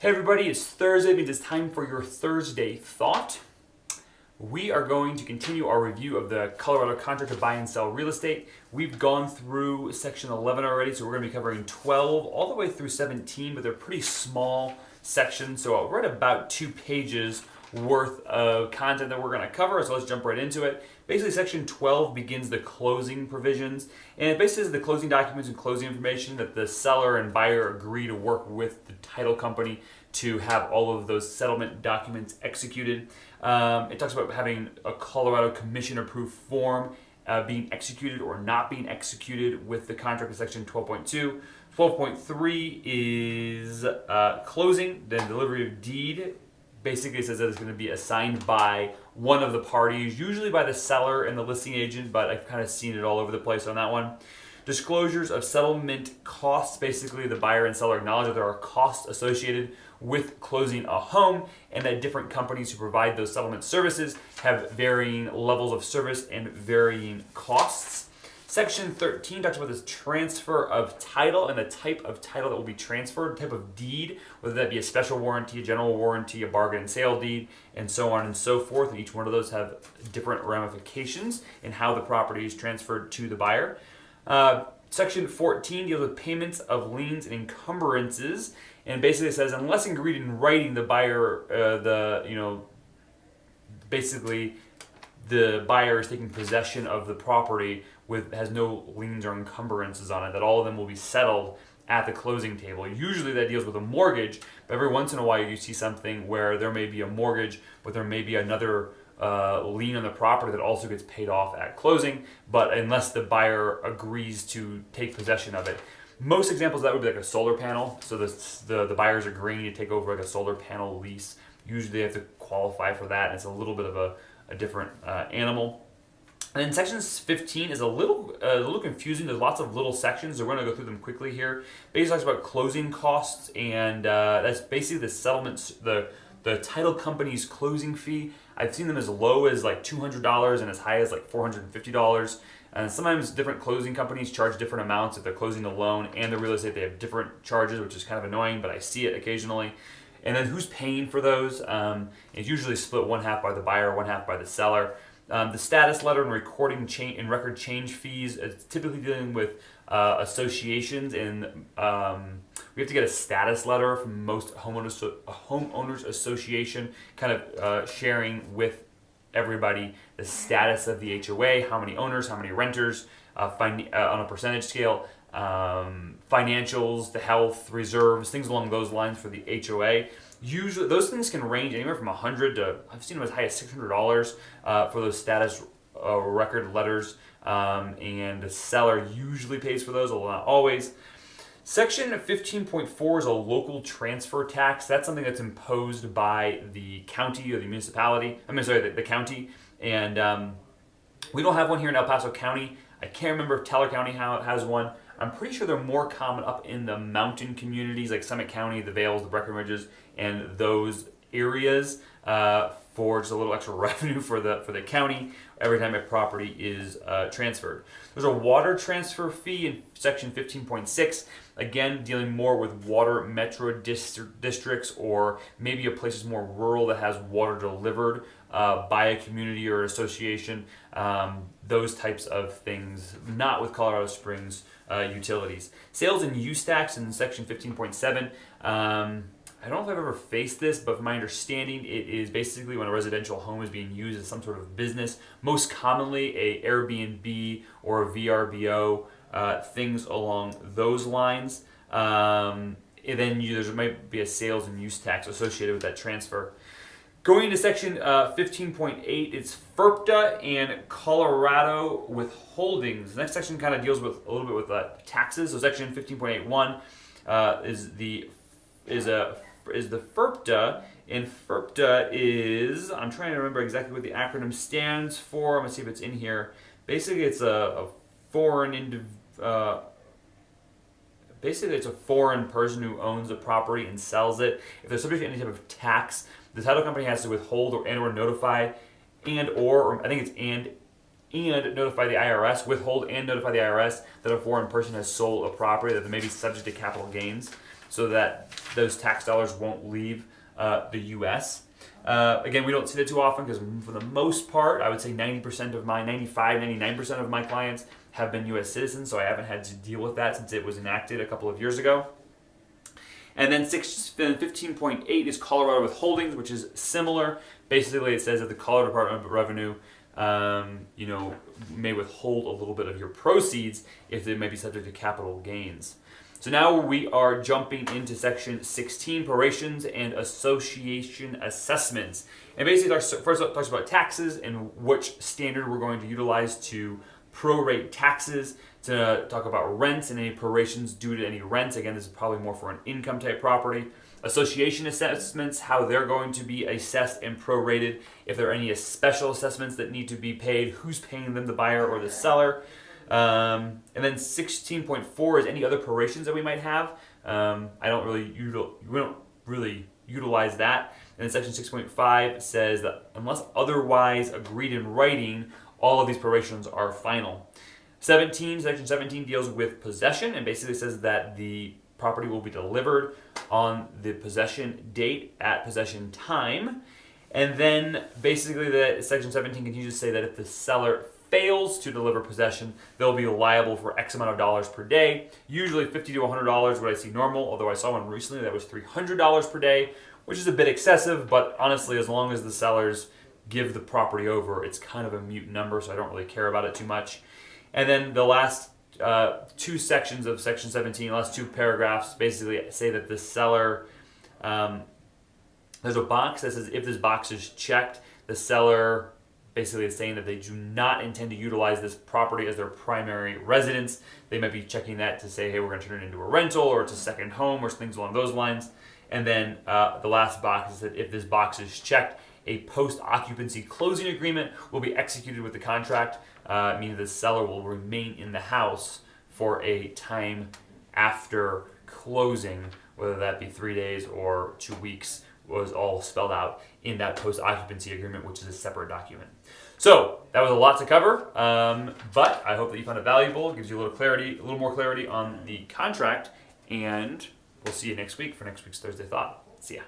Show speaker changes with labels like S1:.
S1: Hey everybody, it's Thursday. It means it's time for your Thursday Thought. We are going to continue our review of the Colorado contract to buy and sell real estate. We've gone through section 11 already, so we're going to be covering 12 all the way through 17, but they're pretty small sections, so we're at about 2 pages worth of content that we're going to cover, so let's jump right into it. Basically, section 12 begins the closing provisions, and it basically is the closing documents and closing information that the seller and buyer agree to work with the title company to have all of those settlement documents executed. It talks about having a Colorado Commission approved form being executed or not being executed with the contract in section 12.2. 12.3 is closing, then delivery of deed. Basically says that it's going to be assigned by one of the parties, usually by the seller and the listing agent, but I've kind of seen it all over the place on that one. Disclosures of settlement costs. Basically, the buyer and seller acknowledge that there are costs associated with closing a home and that different companies who provide those settlement services have varying levels of service and varying costs. Section 13 talks about this transfer of title and the type of title that will be transferred, type of deed, whether that be a special warranty, a general warranty, a bargain and sale deed, and so on and so forth. And each one of those have different ramifications in how the property is transferred to the buyer. Section 14 deals with payments of liens and encumbrances, and basically says unless agreed in writing, the buyer, basically the buyer is taking possession of the property has no liens or encumbrances on it, that all of them will be settled at the closing table. Usually that deals with a mortgage, but every once in a while you see something where there may be a mortgage, but there may be another lien on the property that also gets paid off at closing, but unless the buyer agrees to take possession of it. Most examples of that would be like a solar panel. So the buyer's agreeing to take over like a solar panel lease. Usually they have to qualify for that, and it's a little bit of a different animal. And then section 15 is a little confusing. There's lots of little sections, so we're going to go through them quickly here. Basically talks about closing costs, and that's basically the settlements, the title company's closing fee. I've seen them as low as like $200 and as high as like $450. And sometimes different closing companies charge different amounts if they're closing the loan and the real estate. They have different charges, which is kind of annoying, but I see it occasionally. And then who's paying for those? It's usually split one half by the buyer, one half by the seller. The status letter and record change fees is typically dealing with associations, and we have to get a status letter from most homeowners association, kind of sharing with everybody the status of the HOA, how many owners, how many renters, on a percentage scale, financials, the health, reserves, things along those lines for the HOA. Usually, those things can range anywhere from $100 to, I've seen them as high as $600 for those status record letters, and the seller usually pays for those, although not always. Section 15.4 is a local transfer tax. That's something that's imposed by the county or the municipality. The county. And we don't have one here in El Paso County. I can't remember if Teller County has one. I'm pretty sure they're more common up in the mountain communities like Summit County, the Vales, the Breckenridges, and those areas for just a little extra revenue for the county every time a property is transferred. There's a water transfer fee in section 15.6, again dealing more with water metro districts, or maybe a place that's more rural that has water delivered by a community or association, those types of things, not with Colorado Springs utilities. Sales and use tax in section 15.7. I don't know if I've ever faced this, but from my understanding, it is basically when a residential home is being used as some sort of business, most commonly a Airbnb or a VRBO, things along those lines. And then there might be a sales and use tax associated with that transfer. Going into section 15.8, it's FERPTA and Colorado withholdings. The next section kind of deals with a little bit with taxes. So section 15.81 is the FERPTA, and FERPTA is, I'm trying to remember exactly what the acronym stands for. I'm gonna see if it's in here. Basically, it's a foreign basically it's a foreign person who owns a property and sells it. If they're subject to any type of tax, the title company has to withhold or notify or I think it's and notify the IRS, withhold and notify the IRS that a foreign person has sold a property that may be subject to capital gains, so that those tax dollars won't leave the U.S. Again, we don't see that too often because for the most part, I would say 90% of my, 95, 99% of my clients have been U.S. citizens, so I haven't had to deal with that since it was enacted a couple of years ago. And then 15.8 is Colorado withholdings, which is similar. Basically, it says that the Colorado Department of Revenue may withhold a little bit of your proceeds if they may be subject to capital gains. So now we are jumping into section 16, prorations and association assessments. And basically, first it talks about taxes and which standard we're going to utilize to prorate taxes, to talk about rents and any prorations due to any rents. Again, this is probably more for an income type property. Association assessments, how they're going to be assessed and prorated, if there are any special assessments that need to be paid, who's paying them, the buyer or the seller. And then 16.4 is any other prorations that we might have. We don't really utilize that. And then section 6.5 says that unless otherwise agreed in writing, all of these prorations are final. Section 17 deals with possession and basically says that the property will be delivered on the possession date at possession time. And then basically section 17 continues to say that if the seller fails to deliver possession, they'll be liable for X amount of dollars per day, usually $50 to $100, what I see normal, although I saw one recently that was $300 per day, which is a bit excessive, but honestly, as long as the sellers give the property over, it's kind of a mute number, so I don't really care about it too much. And then the last two sections of section 17, the last two paragraphs, basically say that the seller, there's a box that says if this box is checked, the seller basically is saying that they do not intend to utilize this property as their primary residence. They might be checking that to say, hey, we're going to turn it into a rental or it's a second home or things along those lines. And then the last box is that if this box is checked, a post-occupancy closing agreement will be executed with the contract, meaning the seller will remain in the house for a time after closing, whether that be 3 days or 2 weeks, was all spelled out in that post-occupancy agreement, which is a separate document. So that was a lot to cover, but I hope that you found it valuable. It gives you a little more clarity on the contract, and we'll see you next week for next week's Thursday Thought. See ya.